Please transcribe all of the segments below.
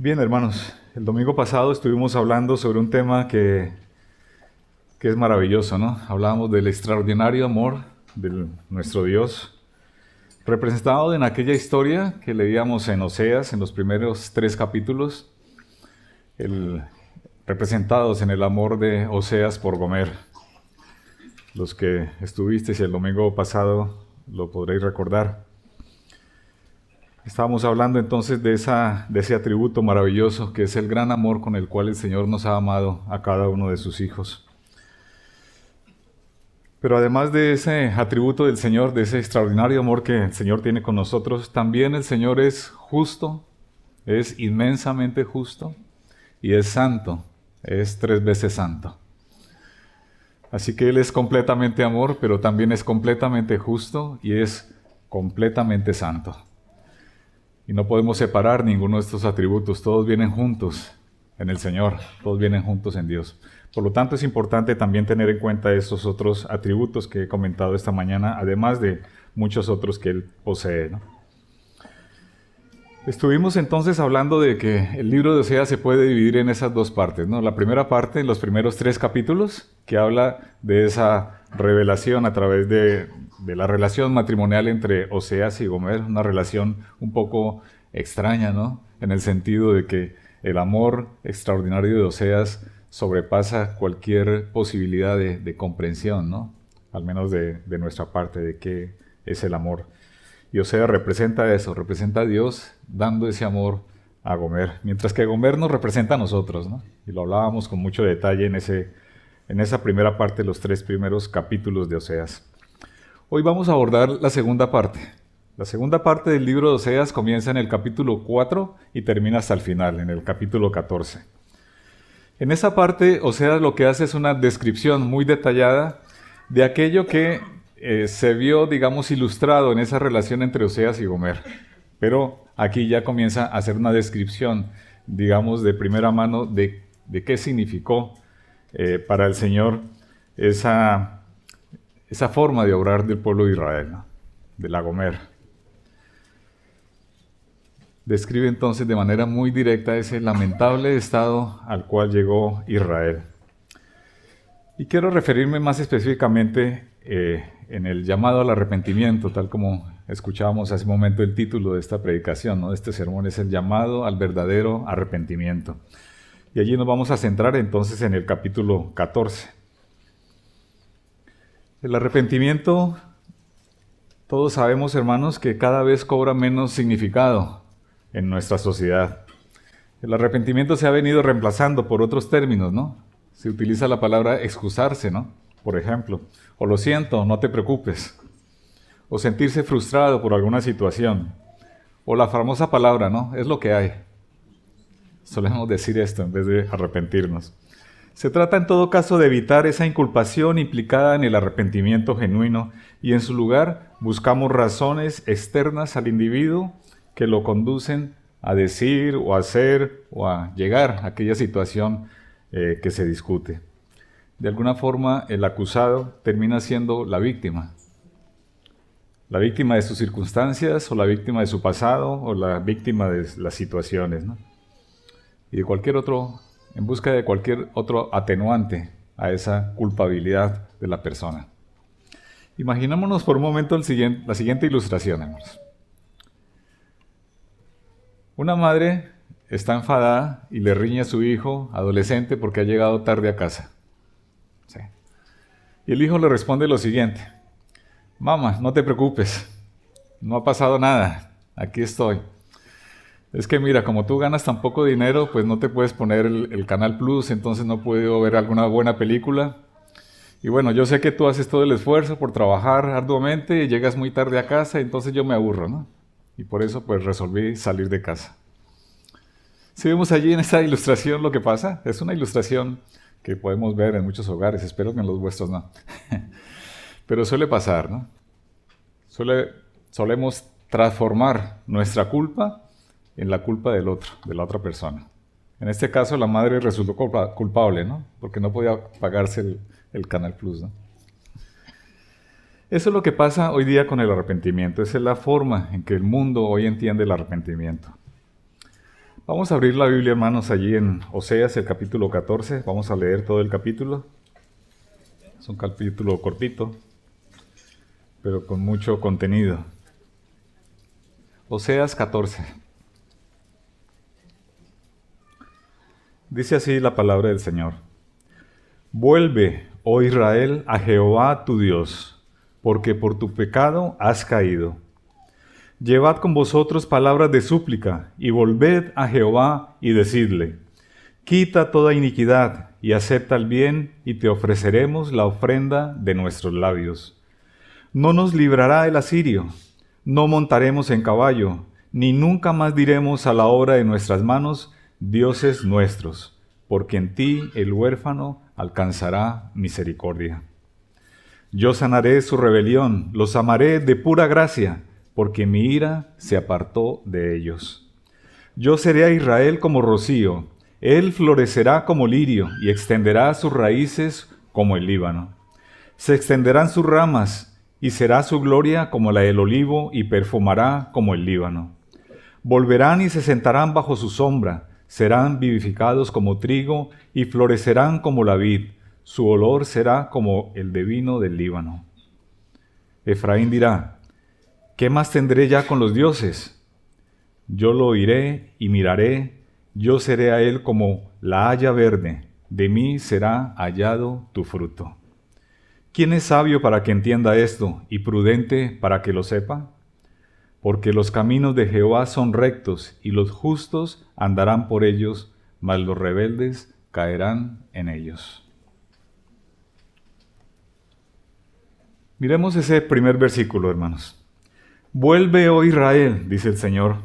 Bien, hermanos, el domingo pasado estuvimos hablando sobre un tema que es maravilloso, ¿no? Hablábamos del extraordinario amor de nuestro Dios, representado en aquella historia que leíamos en Oseas, en los primeros 3 capítulos, representados en el amor de Oseas por Gomer. Los que estuvisteis el domingo pasado lo podréis recordar. Estábamos hablando entonces de ese atributo maravilloso que es el gran amor con el cual el Señor nos ha amado a cada uno de sus hijos. Pero además de ese atributo del Señor, de ese extraordinario amor que el Señor tiene con nosotros, también el Señor es justo, es inmensamente justo y es santo, es 3 veces santo. Así que Él es completamente amor, pero también es completamente justo y es completamente santo. Y no podemos separar ninguno de estos atributos, todos vienen juntos en el Señor, todos vienen juntos en Dios. Por lo tanto, es importante también tener en cuenta estos otros atributos que he comentado esta mañana, además de muchos otros que Él posee, ¿no? Estuvimos entonces hablando de que el libro de Oseas se puede dividir en esas 2 partes, ¿no? La primera parte, en los primeros 3 capítulos, que habla de esa revelación a través de la relación matrimonial entre Oseas y Gomer, una relación un poco extraña, ¿no? En el sentido de que el amor extraordinario de Oseas sobrepasa cualquier posibilidad de comprensión, ¿no? Al menos de nuestra parte, de qué es el amor. Y Oseas representa eso, representa a Dios dando ese amor a Gomer, mientras que Gomer nos representa a nosotros, ¿no? Y lo hablábamos con mucho detalle en esa primera parte de los 3 primeros capítulos de Oseas. Hoy vamos a abordar la segunda parte. La segunda parte del libro de Oseas comienza en el capítulo 4 y termina hasta el final, en el capítulo 14. En esa parte, Oseas lo que hace es una descripción muy detallada de aquello que se vio, digamos, ilustrado en esa relación entre Oseas y Gomer. Pero aquí ya comienza a hacer una descripción, digamos, de primera mano de qué significó para el Señor esa forma de obrar del pueblo de Israel, ¿no? De la Gomer. Describe entonces de manera muy directa ese lamentable estado al cual llegó Israel. Y quiero referirme más específicamente en el llamado al arrepentimiento, tal como escuchábamos hace un momento el título de esta predicación, ¿no? De este sermón es el llamado al verdadero arrepentimiento. Y allí nos vamos a centrar entonces en el capítulo 14. El arrepentimiento, todos sabemos, hermanos, que cada vez cobra menos significado en nuestra sociedad. El arrepentimiento se ha venido reemplazando por otros términos, ¿no? Se utiliza la palabra excusarse, ¿no? Por ejemplo, o lo siento, no te preocupes, o sentirse frustrado por alguna situación, o la famosa palabra, ¿no? Es lo que hay. Solemos decir esto en vez de arrepentirnos. Se trata en todo caso de evitar esa inculpación implicada en el arrepentimiento genuino y en su lugar buscamos razones externas al individuo que lo conducen a decir o a hacer o a llegar a aquella situación que se discute. De alguna forma, el acusado termina siendo la víctima de sus circunstancias, o la víctima de su pasado, o la víctima de las situaciones, ¿no? Y de cualquier otro, en busca de cualquier otro atenuante a esa culpabilidad de la persona. Imaginémonos por un momento la siguiente ilustración, hermanos. Una madre está enfadada y le riñe a su hijo adolescente porque ha llegado tarde a casa. Sí. Y el hijo le responde lo siguiente: mamá, no te preocupes, no ha pasado nada, aquí estoy. Es que mira, como tú ganas tan poco dinero, pues no te puedes poner el Canal Plus, entonces no puedo ver alguna buena película. Y bueno, yo sé que tú haces todo el esfuerzo por trabajar arduamente y llegas muy tarde a casa, entonces yo me aburro, ¿no? Y por eso pues resolví salir de casa. Si vemos allí en esta ilustración lo que pasa, es una ilustración que podemos ver en muchos hogares, espero que en los vuestros no. Pero suele pasar, ¿no? Solemos transformar nuestra culpa en la culpa del otro, de la otra persona. En este caso la madre resultó culpable, ¿no? Porque no podía pagarse el Canal Plus, ¿no? Eso es lo que pasa hoy día con el arrepentimiento. Esa es la forma en que el mundo hoy entiende el arrepentimiento. Vamos a abrir la Biblia, hermanos, allí en Oseas, el capítulo 14. Vamos a leer todo el capítulo. Es un capítulo cortito, pero con mucho contenido. Oseas 14. Dice así la palabra del Señor. Vuelve, oh Israel, a Jehová tu Dios, porque por tu pecado has caído. Llevad con vosotros palabras de súplica, y volved a Jehová y decidle, quita toda iniquidad, y acepta el bien, y te ofreceremos la ofrenda de nuestros labios. No nos librará el asirio, no montaremos en caballo, ni nunca más diremos a la obra de nuestras manos, dioses nuestros, porque en ti el huérfano alcanzará misericordia. Yo sanaré su rebelión, los amaré de pura gracia, porque mi ira se apartó de ellos. Yo seré a Israel como rocío, él florecerá como lirio y extenderá sus raíces como el Líbano. Se extenderán sus ramas y será su gloria como la del olivo y perfumará como el Líbano. Volverán y se sentarán bajo su sombra, serán vivificados como trigo y florecerán como la vid, su olor será como el de vino del Líbano. Efraín dirá, ¿qué más tendré ya con los dioses? Yo lo oiré y miraré, yo seré a él como la haya verde, de mí será hallado tu fruto. ¿Quién es sabio para que entienda esto y prudente para que lo sepa? Porque los caminos de Jehová son rectos y los justos andarán por ellos, mas los rebeldes caerán en ellos. Miremos ese primer versículo, hermanos. Vuelve, oh Israel, dice el Señor,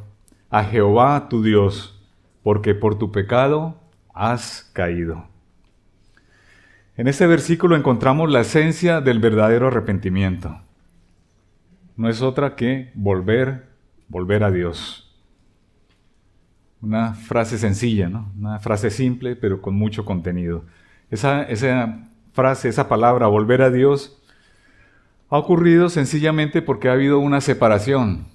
a Jehová tu Dios, porque por tu pecado has caído. En este versículo encontramos la esencia del verdadero arrepentimiento. No es otra que volver a Dios. Una frase sencilla, ¿no? Una frase simple, pero con mucho contenido. Esa frase, esa palabra, volver a Dios, ha ocurrido sencillamente porque ha habido una separación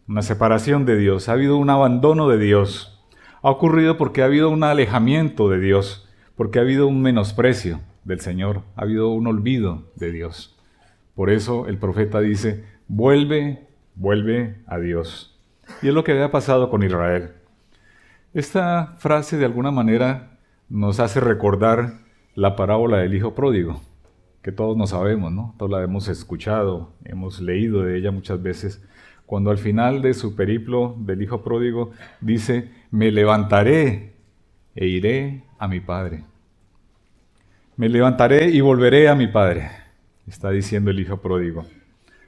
de Dios, ha habido un abandono de Dios. Ha ocurrido porque ha habido un alejamiento de Dios, porque ha habido un menosprecio del Señor, ha habido un olvido de Dios. Por eso el profeta dice, vuelve a Dios. Y es lo que había pasado con Israel. Esta frase de alguna manera nos hace recordar la parábola del hijo pródigo, que todos nos sabemos, ¿no? Todos la hemos escuchado, hemos leído de ella muchas veces, cuando al final de su periplo del hijo pródigo dice, me levantaré e iré a mi padre. Me levantaré y volveré a mi padre, está diciendo el hijo pródigo.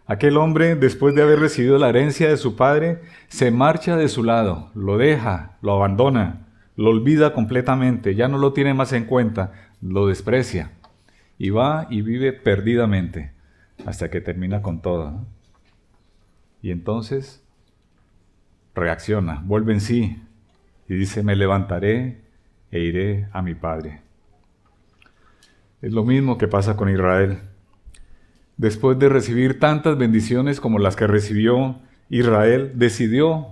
Aquel hombre, después de haber recibido la herencia de su padre, se marcha de su lado, lo deja, lo abandona, lo olvida completamente, ya no lo tiene más en cuenta, lo desprecia. Y va y vive perdidamente hasta que termina con todo, ¿no? Y entonces reacciona, vuelve en sí y dice, me levantaré e iré a mi padre. Es lo mismo que pasa con Israel. Después de recibir tantas bendiciones como las que recibió Israel, decidió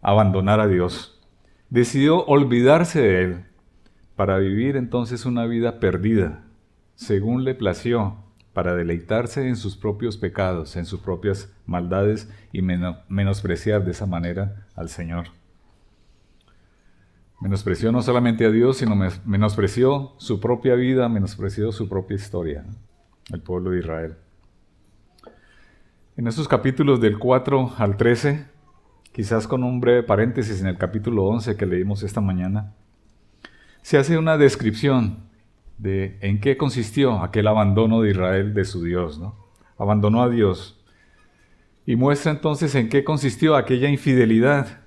abandonar a Dios. Decidió olvidarse de Él para vivir entonces una vida perdida, según le plació, para deleitarse en sus propios pecados, en sus propias maldades y menospreciar de esa manera al Señor. Menospreció no solamente a Dios, sino menospreció su propia vida, menospreció su propia historia, ¿no? El pueblo de Israel. En estos capítulos del 4 al 13, quizás con un breve paréntesis en el capítulo 11 que leímos esta mañana, se hace una descripción de en qué consistió aquel abandono de Israel de su Dios, ¿no? Abandonó a Dios. Y muestra entonces en qué consistió aquella infidelidad,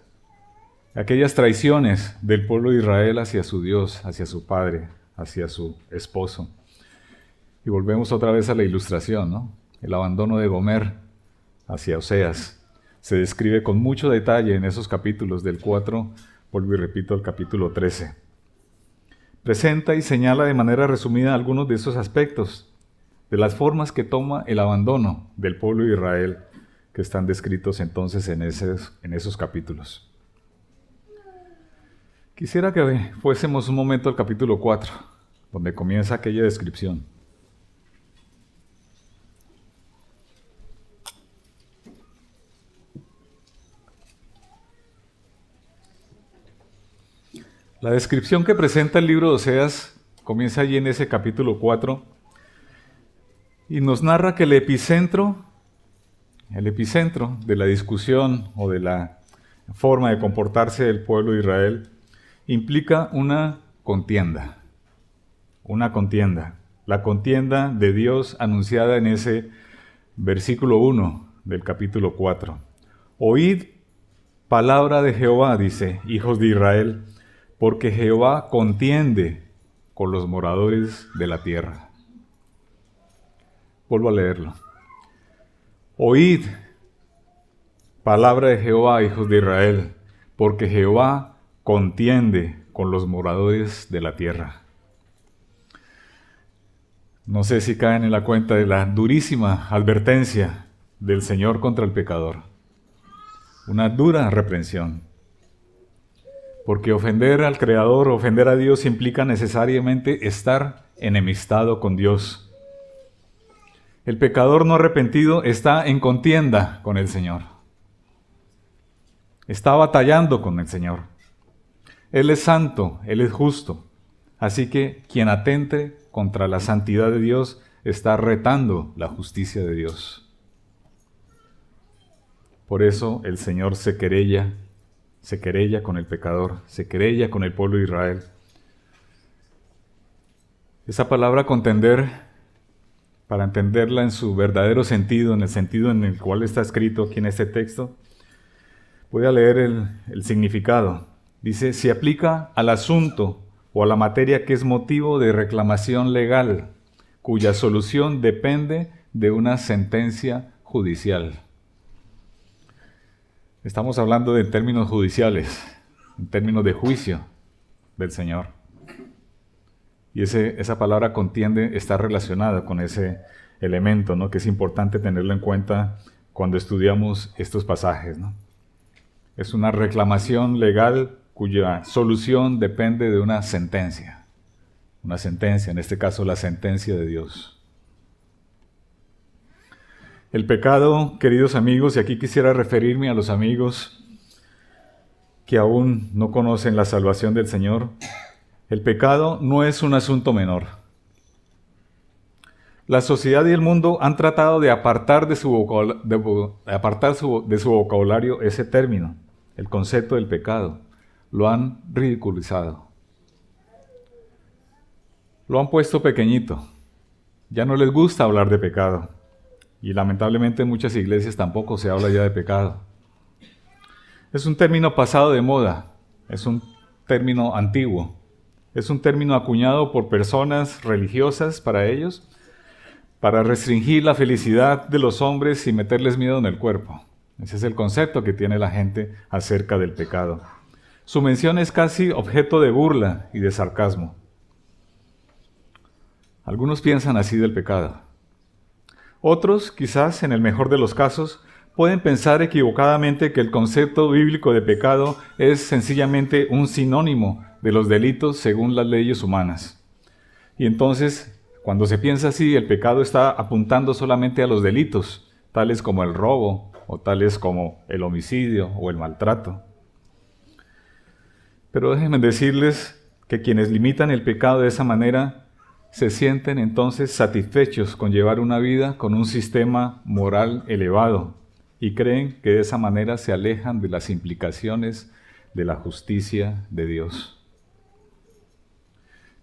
aquellas traiciones del pueblo de Israel hacia su Dios, hacia su padre, hacia su esposo. Y volvemos otra vez a la ilustración, ¿no? El abandono de Gomer hacia Oseas. Se describe con mucho detalle en esos capítulos del 4, vuelvo y repito, al capítulo 13. Presenta y señala de manera resumida algunos de esos aspectos, de las formas que toma el abandono del pueblo de Israel, que están descritos entonces en esos capítulos. Quisiera que fuésemos un momento al capítulo 4, donde comienza aquella descripción. La descripción que presenta el libro de Oseas comienza allí en ese capítulo 4 y nos narra que el epicentro de la discusión o de la forma de comportarse del pueblo de Israel implica una contienda, la contienda de Dios anunciada en ese versículo 1 del capítulo 4. Oíd palabra de Jehová, dice, hijos de Israel, porque Jehová contiende con los moradores de la tierra. Vuelvo a leerlo. Oíd palabra de Jehová, hijos de Israel, porque Jehová contiende con los moradores de la tierra. No sé si caen en la cuenta de la durísima advertencia del Señor contra el pecador. Una dura reprensión. Porque ofender al Creador, ofender a Dios, implica necesariamente estar enemistado con Dios. El pecador no arrepentido está en contienda con el Señor. Está batallando con el Señor. Él es santo, Él es justo. Así que quien atente contra la santidad de Dios está retando la justicia de Dios. Por eso el Señor se querella con el pecador, se querella con el pueblo de Israel. Esa palabra contender, para entenderla en su verdadero sentido, en el sentido en el cual está escrito aquí en este texto, voy a leer el significado. Dice, se aplica al asunto o a la materia que es motivo de reclamación legal, cuya solución depende de una sentencia judicial. Estamos hablando de términos judiciales, en términos de juicio del Señor. Y esa palabra contiende está relacionada con ese elemento, ¿no? Que es importante tenerlo en cuenta cuando estudiamos estos pasajes, ¿no? Es una reclamación legal cuya solución depende de una sentencia. Una sentencia, en este caso la sentencia de Dios. El pecado, queridos amigos, y aquí quisiera referirme a los amigos que aún no conocen la salvación del Señor, el pecado no es un asunto menor. La sociedad y el mundo han tratado de apartar de su vocabulario ese término, el concepto del pecado. Lo han ridiculizado. Lo han puesto pequeñito. Ya no les gusta hablar de pecado. Y lamentablemente en muchas iglesias tampoco se habla ya de pecado. Es un término pasado de moda. Es un término antiguo. Es un término acuñado por personas religiosas para ellos, para restringir la felicidad de los hombres y meterles miedo en el cuerpo. Ese es el concepto que tiene la gente acerca del pecado. Su mención es casi objeto de burla y de sarcasmo. Algunos piensan así del pecado. Otros, quizás en el mejor de los casos, pueden pensar equivocadamente que el concepto bíblico de pecado es sencillamente un sinónimo de los delitos según las leyes humanas. Y entonces, cuando se piensa así, el pecado está apuntando solamente a los delitos, tales como el robo, o tales como el homicidio o el maltrato. Pero déjenme decirles que quienes limitan el pecado de esa manera se sienten entonces satisfechos con llevar una vida con un sistema moral elevado y creen que de esa manera se alejan de las implicaciones de la justicia de Dios.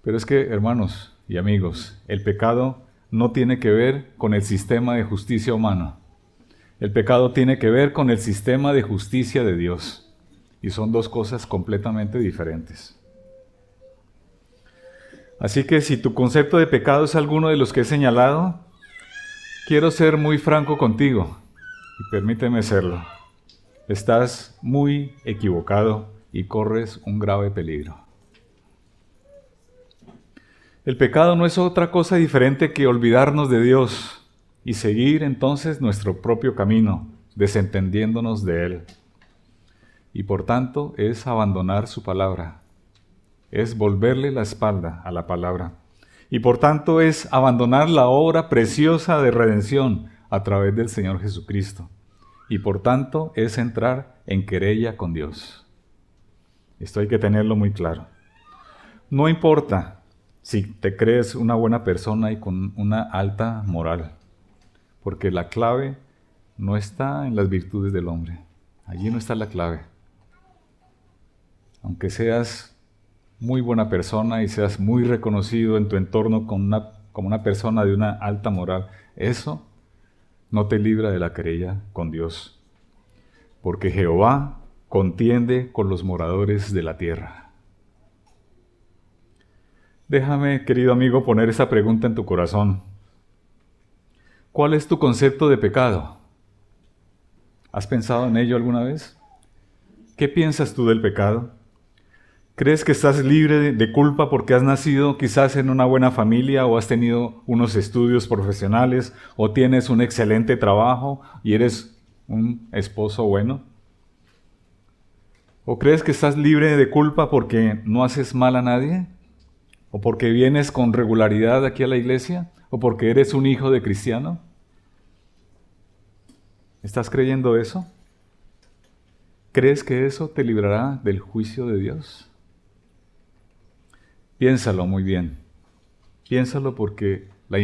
Pero es que, hermanos y amigos, el pecado no tiene que ver con el sistema de justicia humano. El pecado tiene que ver con el sistema de justicia de Dios. Y son dos cosas completamente diferentes. Así que si tu concepto de pecado es alguno de los que he señalado, quiero ser muy franco contigo, y permíteme serlo. Estás muy equivocado y corres un grave peligro. El pecado no es otra cosa diferente que olvidarnos de Dios y seguir entonces nuestro propio camino, desentendiéndonos de Él. Y por tanto es abandonar su palabra, es volverle la espalda a la palabra. Y por tanto es abandonar la obra preciosa de redención a través del Señor Jesucristo. Y por tanto es entrar en querella con Dios. Esto hay que tenerlo muy claro. No importa si te crees una buena persona y con una alta moral, porque la clave no está en las virtudes del hombre. Allí no está la clave. Aunque seas muy buena persona y seas muy reconocido en tu entorno como una persona de una alta moral, eso no te libra de la querella con Dios. Porque Jehová contiende con los moradores de la tierra. Déjame, querido amigo, poner esa pregunta en tu corazón. ¿Cuál es tu concepto de pecado? ¿Has pensado en ello alguna vez? ¿Qué piensas tú del pecado? ¿Crees que estás libre de culpa porque has nacido quizás en una buena familia o has tenido unos estudios profesionales o tienes un excelente trabajo y eres un esposo bueno? ¿O crees que estás libre de culpa porque no haces mal a nadie? ¿O porque vienes con regularidad aquí a la iglesia? ¿O porque eres un hijo de cristiano? ¿Estás creyendo eso? ¿Crees que eso te librará del juicio de Dios? Piénsalo muy bien. Piénsalo porque la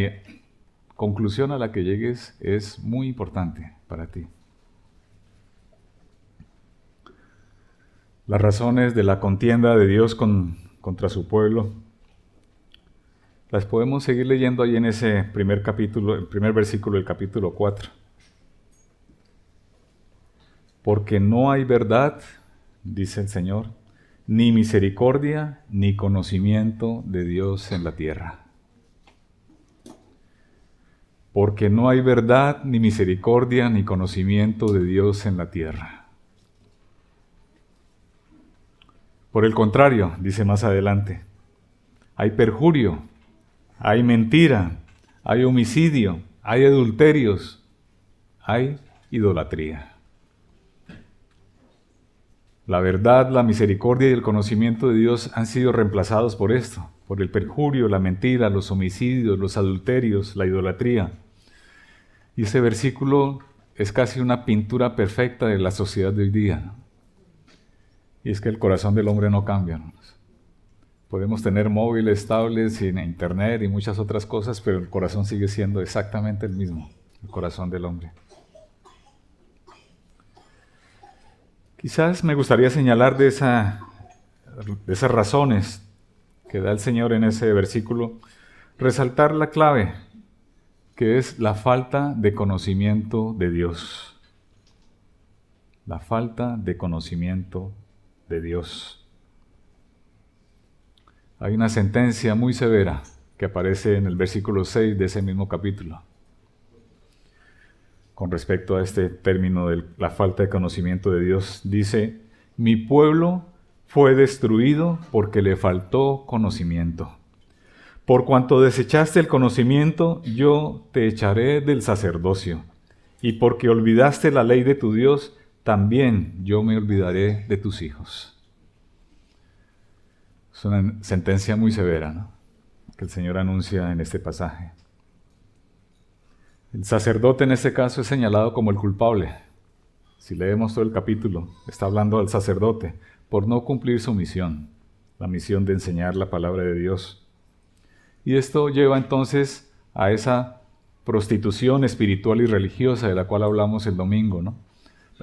conclusión a la que llegues es muy importante para ti. Las razones de la contienda de Dios contra su pueblo las podemos seguir leyendo ahí en ese primer capítulo, el primer versículo del capítulo 4. Porque no hay verdad, dice el Señor, ni misericordia, ni conocimiento de Dios en la tierra. Porque no hay verdad, ni misericordia, ni conocimiento de Dios en la tierra. Por el contrario, dice más adelante, hay perjurio, hay mentira, hay homicidio, hay adulterios, hay idolatría. La verdad, la misericordia y el conocimiento de Dios han sido reemplazados por esto, por el perjurio, la mentira, los homicidios, los adulterios, la idolatría. Y ese versículo es casi una pintura perfecta de la sociedad de hoy día, ¿no? Y es que el corazón del hombre no cambia, ¿no? Podemos tener móviles, tablets, y internet y muchas otras cosas, pero el corazón sigue siendo exactamente el mismo, el corazón del hombre. Quizás me gustaría señalar de esas razones que da el Señor en ese versículo, resaltar la clave, que es la falta de conocimiento de Dios. La falta de conocimiento de Dios. Hay una sentencia muy severa que aparece en el versículo 6 de ese mismo capítulo, con respecto a este término de la falta de conocimiento de Dios. Dice, mi pueblo fue destruido porque le faltó conocimiento. Por cuanto desechaste el conocimiento, yo te echaré del sacerdocio. Y porque olvidaste la ley de tu Dios, también yo me olvidaré de tus hijos. Es una sentencia muy severa, ¿no?, que el Señor anuncia en este pasaje. El sacerdote en este caso es señalado como el culpable. Si leemos todo el capítulo, está hablando al sacerdote por no cumplir su misión, la misión de enseñar la palabra de Dios. Y esto lleva entonces a esa prostitución espiritual y religiosa de la cual hablamos el domingo, ¿no?,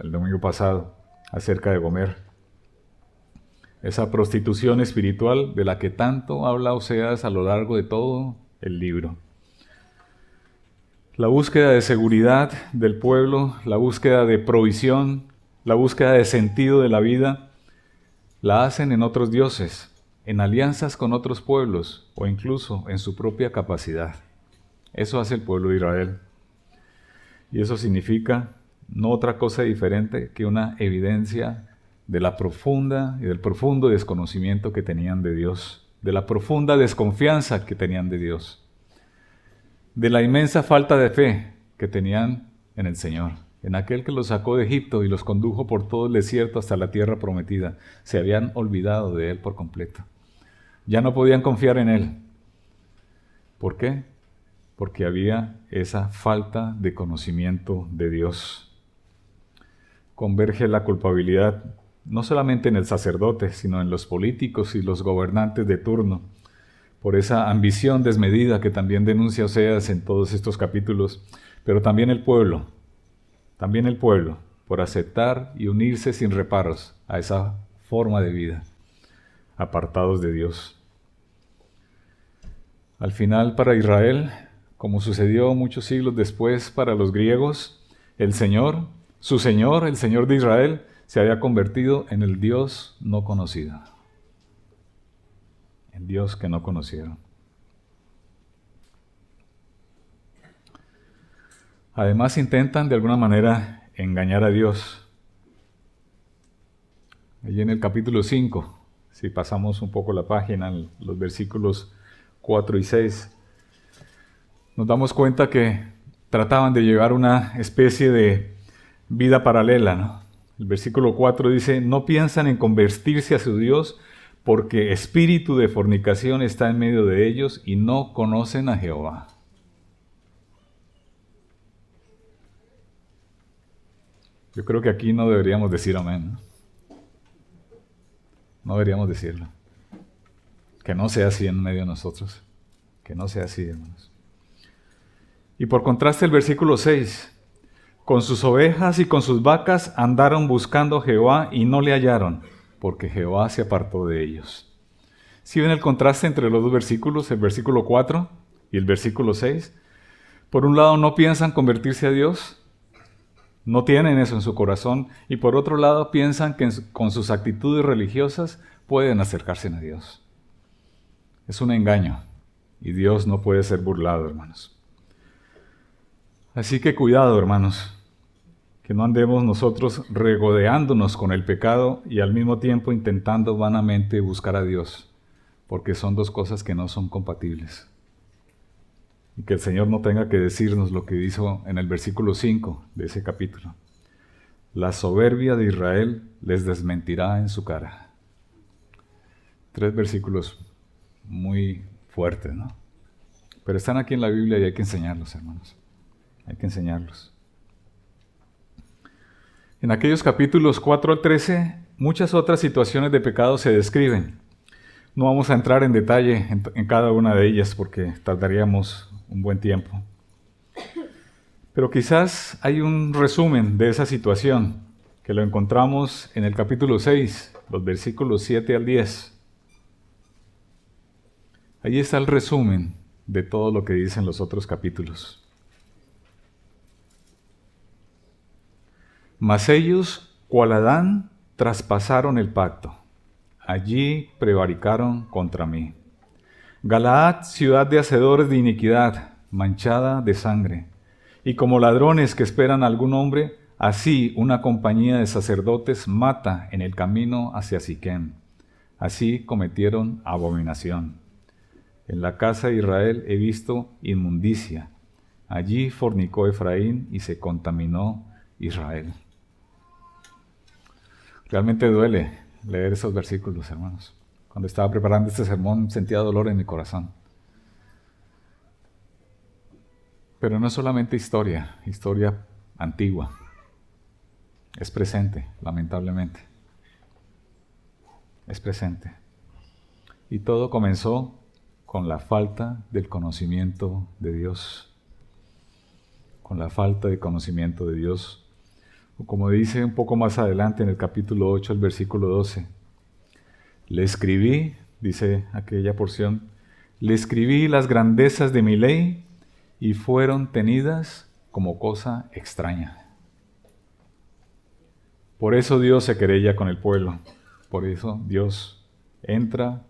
el domingo pasado, acerca de Gomer. Esa prostitución espiritual de la que tanto habla Oseas a lo largo de todo el libro. La búsqueda de seguridad del pueblo, la búsqueda de provisión, la búsqueda de sentido de la vida, la hacen en otros dioses, en alianzas con otros pueblos o incluso en su propia capacidad. Eso hace el pueblo de Israel. Y eso significa no otra cosa diferente que una evidencia de la profunda y del profundo desconocimiento que tenían de Dios, de la profunda desconfianza que tenían de Dios, de la inmensa falta de fe que tenían en el Señor, en aquel que los sacó de Egipto y los condujo por todo el desierto hasta la tierra prometida. Se habían olvidado de Él por completo. Ya no podían confiar en él. ¿Por qué? Porque había esa falta de conocimiento de Dios. Converge la culpabilidad no solamente en el sacerdote, sino en los políticos y los gobernantes de turno, por esa ambición desmedida que también denuncia Oseas en todos estos capítulos, pero también el pueblo, por aceptar y unirse sin reparos a esa forma de vida, apartados de Dios. Al final, para Israel, como sucedió muchos siglos después para los griegos, el Señor, su Señor, el Señor de Israel, se había convertido en el Dios no conocido. El Dios que no conocieron. Además intentan de alguna manera engañar a Dios. Allí en el capítulo 5, si pasamos un poco la página, los versículos 4 y 6, nos damos cuenta que trataban de llevar una especie de vida paralela, ¿no? El versículo 4 dice, no piensan en convertirse a su Dios porque espíritu de fornicación está en medio de ellos y no conocen a Jehová. Yo creo que aquí no deberíamos decir amén, ¿no? No deberíamos decirlo. Que no sea así en medio de nosotros. Que no sea así, hermanos. Y por contraste el versículo 6. Con sus ovejas y con sus vacas andaron buscando a Jehová y no le hallaron, porque Jehová se apartó de ellos. ¿Sí ven el contraste entre los dos versículos, el versículo 4 y el versículo 6? Por un lado no piensan convertirse a Dios, no tienen eso en su corazón, y por otro lado piensan que con sus actitudes religiosas pueden acercarse a Dios. Es un engaño, y Dios no puede ser burlado, hermanos. Así que cuidado, hermanos, que no andemos nosotros regodeándonos con el pecado y al mismo tiempo intentando vanamente buscar a Dios, porque son dos cosas que no son compatibles. Y que el Señor no tenga que decirnos lo que dijo en el versículo 5 de ese capítulo. La soberbia de Israel les desmentirá en su cara. 3 versículos muy fuertes, ¿no? Pero están aquí en la Biblia y hay que enseñarlos, hermanos. Hay que enseñarlos. En aquellos capítulos 4 al 13, muchas otras situaciones de pecado se describen. No vamos a entrar en detalle en cada una de ellas porque tardaríamos un buen tiempo. Pero quizás hay un resumen de esa situación que lo encontramos en el capítulo 6, los versículos 7 al 10. Allí está el resumen de todo lo que dicen los otros capítulos. Mas ellos, cual Adán, traspasaron el pacto. Allí prevaricaron contra mí. Galaad, ciudad de hacedores de iniquidad, manchada de sangre. Y como ladrones que esperan a algún hombre, así una compañía de sacerdotes mata en el camino hacia Siquem. Así cometieron abominación. En la casa de Israel he visto inmundicia. Allí fornicó Efraín y se contaminó Israel. Realmente duele leer esos versículos, hermanos. Cuando estaba preparando este sermón sentía dolor en mi corazón. Pero no es solamente historia antigua. Es presente, lamentablemente. Es presente. Y todo comenzó con la falta del conocimiento de Dios. Con la falta de conocimiento de Dios. O como dice un poco más adelante en el capítulo 8, el versículo 12. Le escribí, dice aquella porción, le escribí las grandezas de mi ley y fueron tenidas como cosa extraña. Por eso Dios se querella con el pueblo. Por eso Dios entra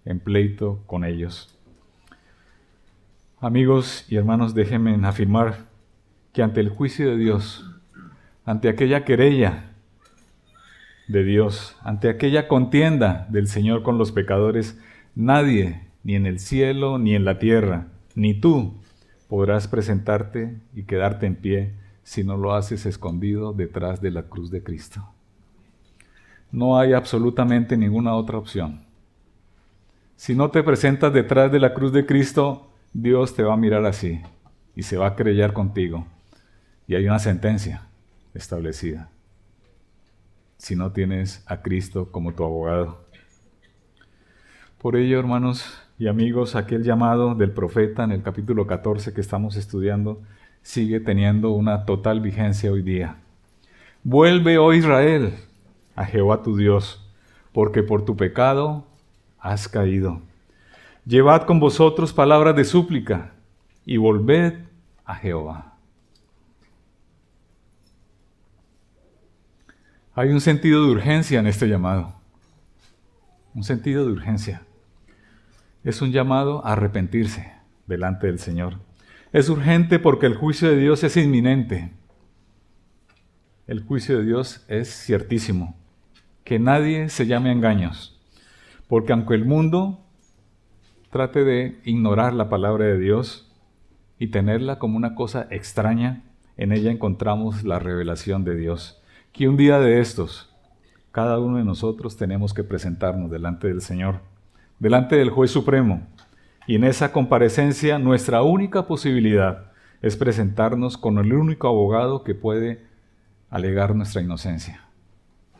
en pleito con ellos. Amigos y hermanos, déjenme afirmar que ante el juicio de Dios, ante aquella querella de Dios, ante aquella contienda del Señor con los pecadores, nadie, ni en el cielo, ni en la tierra, ni tú, podrás presentarte y quedarte en pie si no lo haces escondido detrás de la cruz de Cristo. No hay absolutamente ninguna otra opción. Si no te presentas detrás de la cruz de Cristo, Dios te va a mirar así y se va a querellar contigo. Y hay una sentencia establecida. Si no tienes a Cristo como tu abogado. Por ello, hermanos y amigos, aquel llamado del profeta en el capítulo 14 que estamos estudiando sigue teniendo una total vigencia hoy día. Vuelve, oh Israel, a Jehová tu Dios, porque por tu pecado has caído. Llevad con vosotros palabras de súplica y volved a Jehová. Hay un sentido de urgencia en este llamado. Un sentido de urgencia. Es un llamado a arrepentirse delante del Señor. Es urgente porque el juicio de Dios es inminente. El juicio de Dios es ciertísimo. Que nadie se llame a engaños. Porque aunque el mundo trate de ignorar la palabra de Dios y tenerla como una cosa extraña, en ella encontramos la revelación de Dios. Que un día de estos, cada uno de nosotros tenemos que presentarnos delante del Señor, delante del Juez Supremo. Y en esa comparecencia, nuestra única posibilidad es presentarnos con el único abogado que puede alegar nuestra inocencia,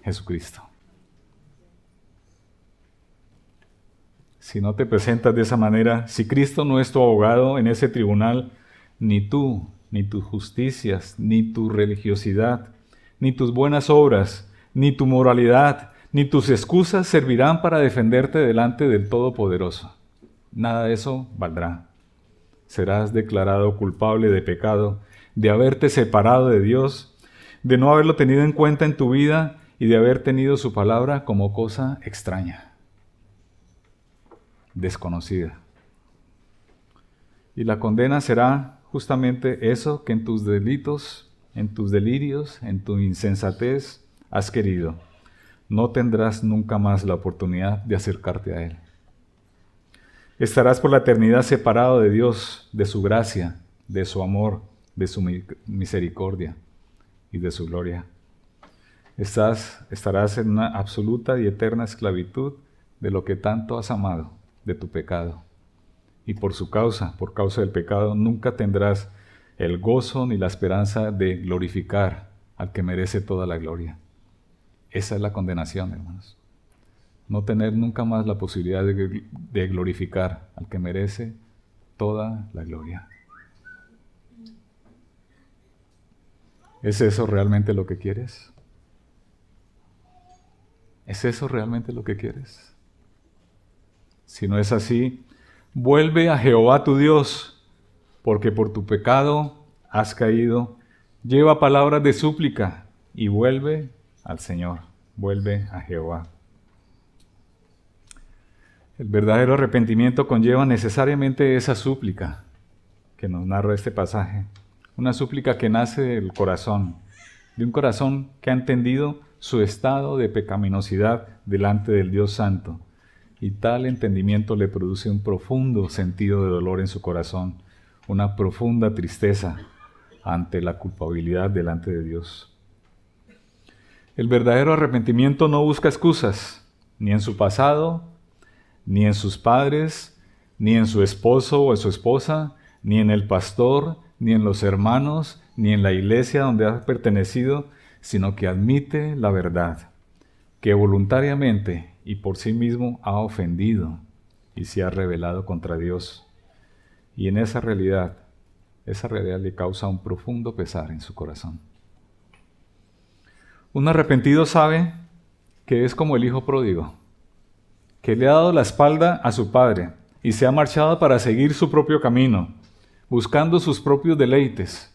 Jesucristo. Si no te presentas de esa manera, si Cristo no es tu abogado en ese tribunal, ni tú, ni tus justicias, ni tu religiosidad, ni tus buenas obras, ni tu moralidad, ni tus excusas servirán para defenderte delante del Todopoderoso. Nada de eso valdrá. Serás declarado culpable de pecado, de haberte separado de Dios, de no haberlo tenido en cuenta en tu vida y de haber tenido su palabra como cosa extraña, desconocida. Y la condena será justamente eso que en tus delitos, en tus delirios, en tu insensatez has querido. No tendrás nunca más la oportunidad de acercarte a Él. Estarás por la eternidad separado de Dios, de su gracia, de su amor, de su misericordia y de su gloria. Estarás en una absoluta y eterna esclavitud de lo que tanto has amado, de tu pecado. Y por causa del pecado, nunca tendrás el gozo ni la esperanza de glorificar al que merece toda la gloria. Esa es la condenación, hermanos. No tener nunca más la posibilidad de glorificar al que merece toda la gloria. ¿Es eso realmente lo que quieres? ¿Es eso realmente lo que quieres? Si no es así, vuelve a Jehová tu Dios, porque por tu pecado has caído. Lleva palabras de súplica y vuelve al Señor, vuelve a Jehová. El verdadero arrepentimiento conlleva necesariamente esa súplica que nos narra este pasaje. Una súplica que nace del corazón, de un corazón que ha entendido su estado de pecaminosidad delante del Dios Santo. Y tal entendimiento le produce un profundo sentido de dolor en su corazón, una profunda tristeza ante la culpabilidad delante de Dios. El verdadero arrepentimiento no busca excusas, ni en su pasado, ni en sus padres, ni en su esposo o en su esposa, ni en el pastor, ni en los hermanos, ni en la iglesia donde ha pertenecido, sino que admite la verdad, que voluntariamente y por sí mismo ha ofendido y se ha rebelado contra Dios. Y en esa realidad le causa un profundo pesar en su corazón. Un arrepentido sabe que es como el hijo pródigo, que le ha dado la espalda a su padre y se ha marchado para seguir su propio camino, buscando sus propios deleites,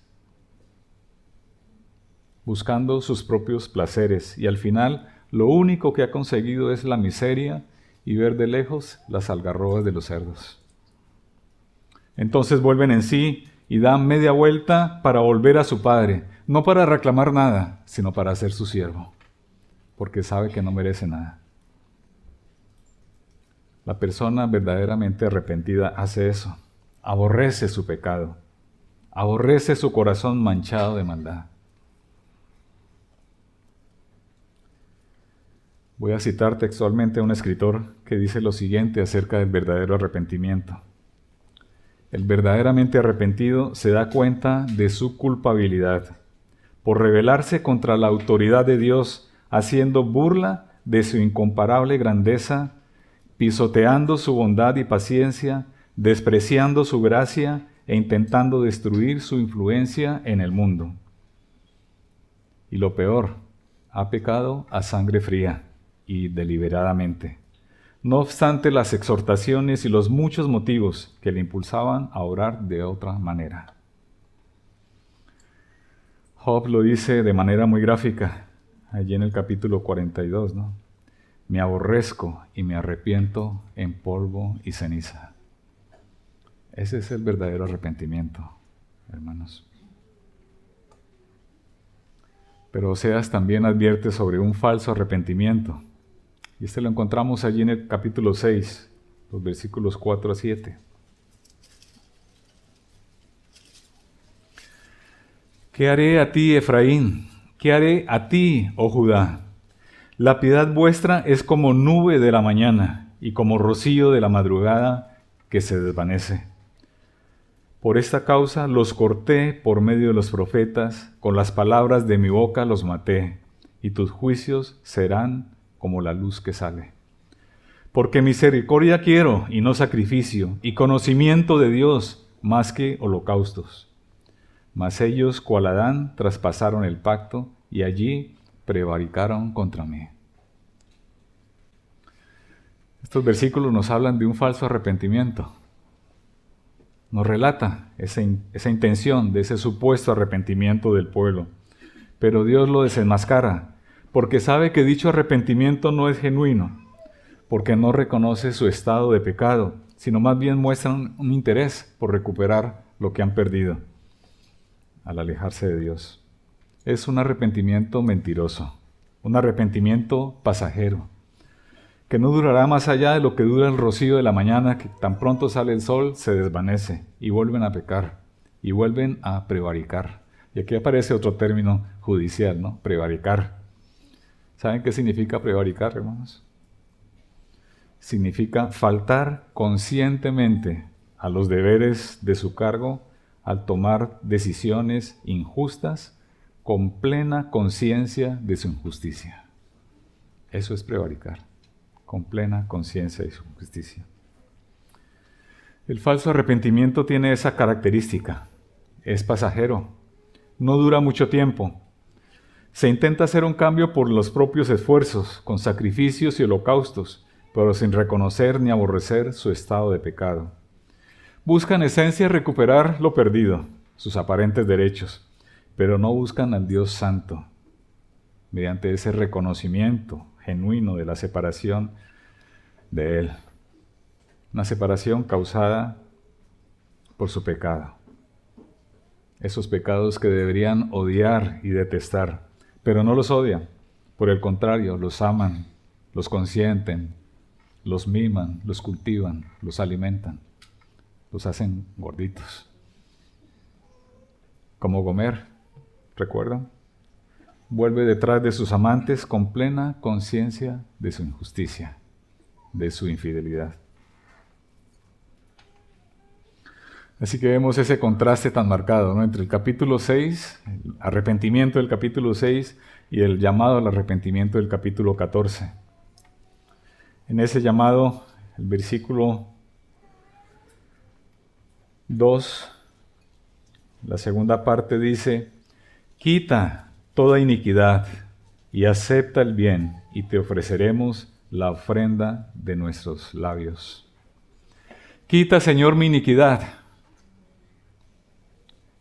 buscando sus propios placeres, y al final lo único que ha conseguido es la miseria y ver de lejos las algarrobas de los cerdos. Entonces vuelven en sí y dan media vuelta para volver a su padre, no para reclamar nada, sino para ser su siervo, porque sabe que no merece nada. La persona verdaderamente arrepentida hace eso, aborrece su pecado, aborrece su corazón manchado de maldad. Voy a citar textualmente a un escritor que dice lo siguiente acerca del verdadero arrepentimiento. El verdaderamente arrepentido se da cuenta de su culpabilidad por rebelarse contra la autoridad de Dios, haciendo burla de su incomparable grandeza, pisoteando su bondad y paciencia, despreciando su gracia e intentando destruir su influencia en el mundo. Y lo peor, ha pecado a sangre fría y deliberadamente, no obstante las exhortaciones y los muchos motivos que le impulsaban a orar de otra manera. Job lo dice de manera muy gráfica, allí en el capítulo 42, ¿no? Me aborrezco y me arrepiento en polvo y ceniza. Ese es el verdadero arrepentimiento, hermanos. Pero Oseas también advierte sobre un falso arrepentimiento. Y este lo encontramos allí en el capítulo 6, los versículos 4 a 7. ¿Qué haré a ti, Efraín? ¿Qué haré a ti, oh Judá? La piedad vuestra es como nube de la mañana y como rocío de la madrugada que se desvanece. Por esta causa los corté por medio de los profetas, con las palabras de mi boca los maté, y tus juicios serán como la luz que sale. Porque misericordia quiero y no sacrificio, y conocimiento de Dios más que holocaustos. Mas ellos, cual Adán, traspasaron el pacto, y allí prevaricaron contra mí. Estos versículos nos hablan de un falso arrepentimiento. Nos relata esa intención de ese supuesto arrepentimiento del pueblo. Pero Dios lo desenmascara, porque sabe que dicho arrepentimiento no es genuino, porque no reconoce su estado de pecado, sino más bien muestran un interés por recuperar lo que han perdido al alejarse de Dios. Es un arrepentimiento mentiroso, un arrepentimiento pasajero, que no durará más allá de lo que dura el rocío de la mañana, que tan pronto sale el sol, se desvanece, y vuelven a pecar, y vuelven a prevaricar. Y aquí aparece otro término judicial, ¿no? Prevaricar. ¿Saben qué significa prevaricar, hermanos? Significa faltar conscientemente a los deberes de su cargo al tomar decisiones injustas con plena conciencia de su injusticia. Eso es prevaricar, con plena conciencia de su injusticia. El falso arrepentimiento tiene esa característica, es pasajero, no dura mucho tiempo. Se intenta hacer un cambio por los propios esfuerzos, con sacrificios y holocaustos, pero sin reconocer ni aborrecer su estado de pecado. Buscan en esencia recuperar lo perdido, sus aparentes derechos, pero no buscan al Dios Santo, mediante ese reconocimiento genuino de la separación de Él. Una separación causada por su pecado. Esos pecados que deberían odiar y detestar, pero no los odian. Por el contrario, los aman, los consienten, los miman, los cultivan, los alimentan, los hacen gorditos. Como Gomer, ¿recuerdan? Vuelve detrás de sus amantes con plena conciencia de su injusticia, de su infidelidad. Así que vemos ese contraste tan marcado, ¿no? Entre el capítulo 6, el arrepentimiento del capítulo 6 y el llamado al arrepentimiento del capítulo 14. En ese llamado, el versículo 2, la segunda parte dice: quita toda iniquidad y acepta el bien, y te ofreceremos la ofrenda de nuestros labios. Quita, Señor, mi iniquidad.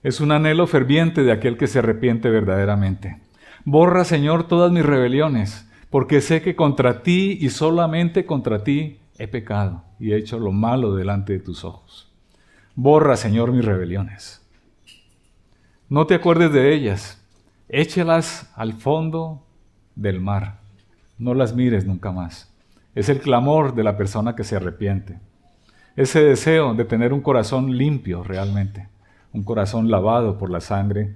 Es un anhelo ferviente de aquel que se arrepiente verdaderamente. Borra, Señor, todas mis rebeliones, porque sé que contra ti y solamente contra ti he pecado y he hecho lo malo delante de tus ojos. Borra, Señor, mis rebeliones. No te acuerdes de ellas. Échalas al fondo del mar. No las mires nunca más. Es el clamor de la persona que se arrepiente. Ese deseo de tener un corazón limpio realmente. Un corazón lavado por la sangre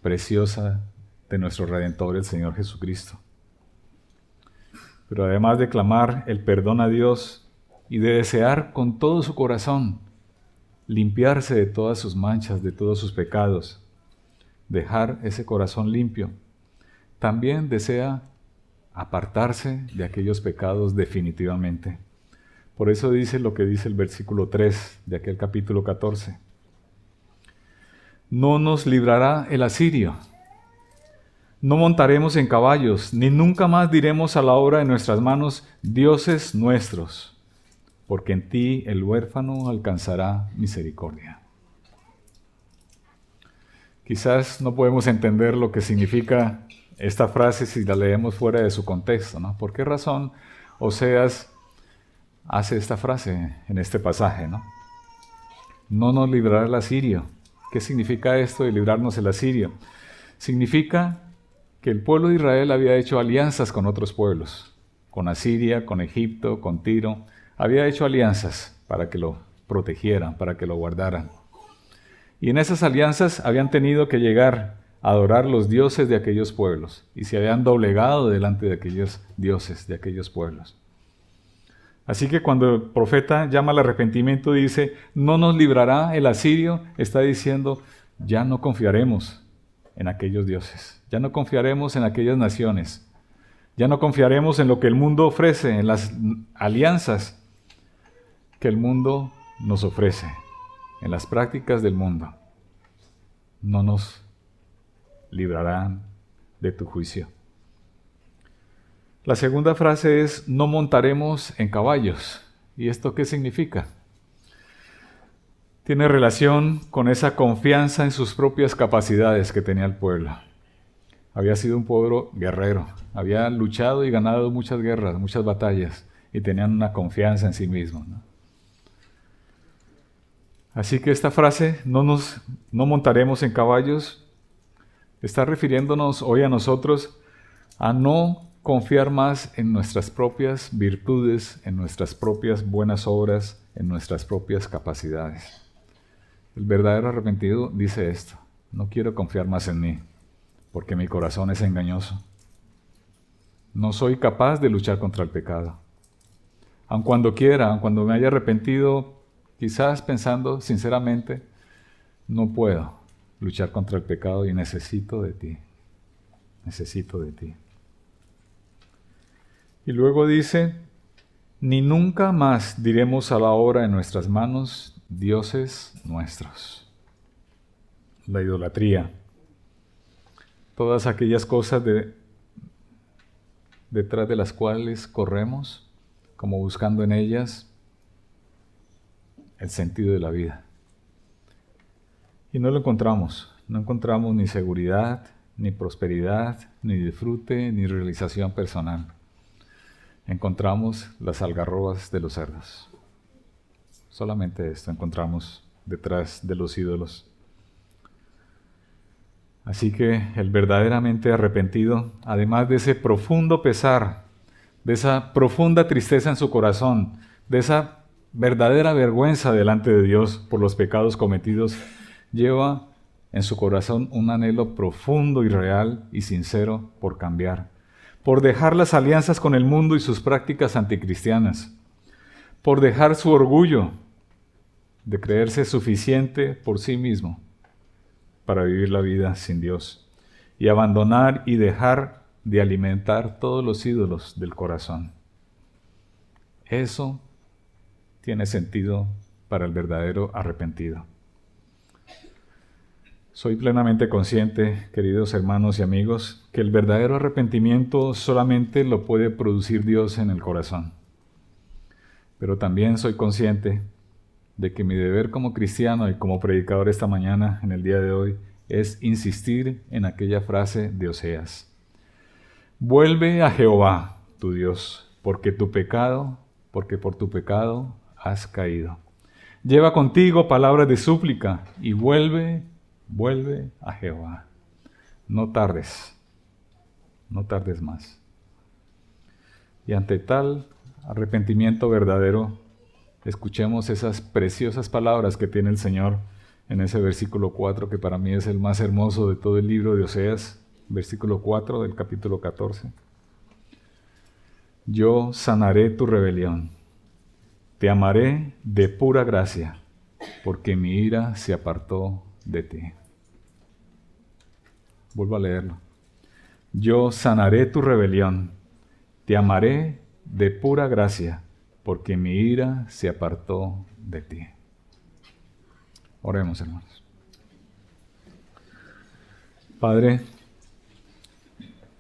preciosa de nuestro Redentor, el Señor Jesucristo. Pero además de clamar el perdón a Dios y de desear con todo su corazón limpiarse de todas sus manchas, de todos sus pecados, dejar ese corazón limpio, también desea apartarse de aquellos pecados definitivamente. Por eso dice lo que dice el versículo 3 de aquel capítulo 14. No nos librará el asirio. No montaremos en caballos, ni nunca más diremos a la obra de nuestras manos, dioses nuestros, porque en ti el huérfano alcanzará misericordia. Quizás no podemos entender lo que significa esta frase si la leemos fuera de su contexto, ¿no? ¿Por qué razón Oseas hace esta frase en este pasaje, ¿no? No nos librará el asirio. ¿Qué significa esto de librarnos el asirio? Significa que el pueblo de Israel había hecho alianzas con otros pueblos, con Asiria, con Egipto, con Tiro. Había hecho alianzas para que lo protegieran, para que lo guardaran. Y en esas alianzas habían tenido que llegar a adorar los dioses de aquellos pueblos y se habían doblegado delante de aquellos dioses de aquellos pueblos. Así que cuando el profeta llama al arrepentimiento y dice, no nos librará el asirio, está diciendo, ya no confiaremos en aquellos dioses, ya no confiaremos en aquellas naciones, ya no confiaremos en lo que el mundo ofrece, en las alianzas que el mundo nos ofrece, en las prácticas del mundo. No nos librarán de tu juicio. La segunda frase es, no montaremos en caballos. ¿Y esto qué significa? Tiene relación con esa confianza en sus propias capacidades que tenía el pueblo. Había sido un pueblo guerrero, había luchado y ganado muchas guerras, muchas batallas, y tenían una confianza en sí mismos, ¿no? Así que esta frase, no montaremos en caballos, está refiriéndonos hoy a nosotros a no confiar más en nuestras propias virtudes, en nuestras propias buenas obras, en nuestras propias capacidades. El verdadero arrepentido dice esto, no quiero confiar más en mí, porque mi corazón es engañoso. No soy capaz de luchar contra el pecado. Aun cuando quiera, aun cuando me haya arrepentido, quizás pensando sinceramente, no puedo luchar contra el pecado y necesito de ti. Necesito de ti. Y luego dice, ni nunca más diremos a la obra de nuestras manos, dioses nuestros. La idolatría. Todas aquellas cosas detrás de las cuales corremos, como buscando en ellas el sentido de la vida. Y no lo encontramos. No encontramos ni seguridad, ni prosperidad, ni disfrute, ni realización personal. Encontramos las algarrobas de los cerdos. Solamente esto encontramos detrás de los ídolos. Así que el verdaderamente arrepentido, además de ese profundo pesar, de esa profunda tristeza en su corazón, de esa verdadera vergüenza delante de Dios por los pecados cometidos, lleva en su corazón un anhelo profundo y real y sincero por cambiar, por dejar las alianzas con el mundo y sus prácticas anticristianas, por dejar su orgullo de creerse suficiente por sí mismo para vivir la vida sin Dios y abandonar y dejar de alimentar todos los ídolos del corazón. Eso tiene sentido para el verdadero arrepentido. Soy plenamente consciente, queridos hermanos y amigos, que el verdadero arrepentimiento solamente lo puede producir Dios en el corazón. Pero también soy consciente de que mi deber como cristiano y como predicador esta mañana, en el día de hoy, es insistir en aquella frase de Oseas. Vuelve a Jehová, tu Dios, porque por tu pecado has caído. Lleva contigo palabras de súplica y vuelve a Jehová. No tardes más. Y ante tal arrepentimiento verdadero, escuchemos esas preciosas palabras que tiene el Señor en ese versículo 4, que para mí es el más hermoso de todo el libro de Oseas, versículo 4 del capítulo 14. Yo sanaré tu rebelión. Te amaré de pura gracia, porque mi ira se apartó de ti. Vuelvo a leerlo. Yo sanaré tu rebelión. Te amaré de pura gracia, porque mi ira se apartó de ti. Oremos, hermanos. Padre,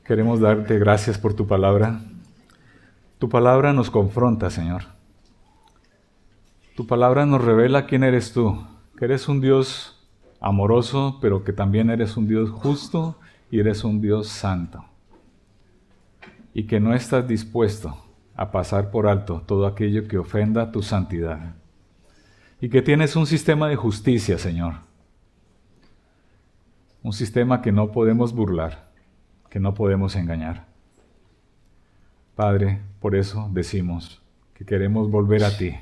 queremos darte gracias por tu palabra. Tu palabra nos confronta, Señor. Tu palabra nos revela quién eres tú, que eres un Dios amoroso, pero que también eres un Dios justo y eres un Dios santo. Y que no estás dispuesto a pasar por alto todo aquello que ofenda tu santidad. Y que tienes un sistema de justicia, Señor. Un sistema que no podemos burlar, que no podemos engañar. Padre, por eso decimos que queremos volver a ti,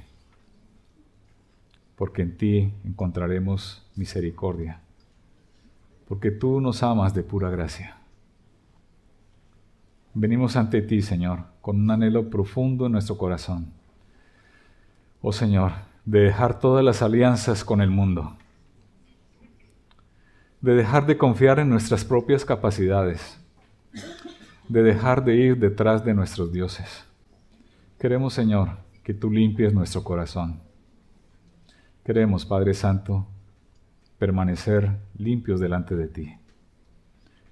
porque en ti encontraremos misericordia, porque tú nos amas de pura gracia. Venimos ante ti, Señor, con un anhelo profundo en nuestro corazón. Oh Señor, de dejar todas las alianzas con el mundo, de dejar de confiar en nuestras propias capacidades, de dejar de ir detrás de nuestros dioses. Queremos, Señor, que tú limpies nuestro corazón. Queremos, Padre Santo, permanecer limpios delante de ti.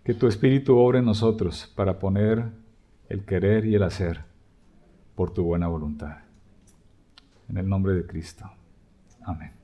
Que tu Espíritu obre en nosotros para poner el querer y el hacer por tu buena voluntad. En el nombre de Cristo. Amén.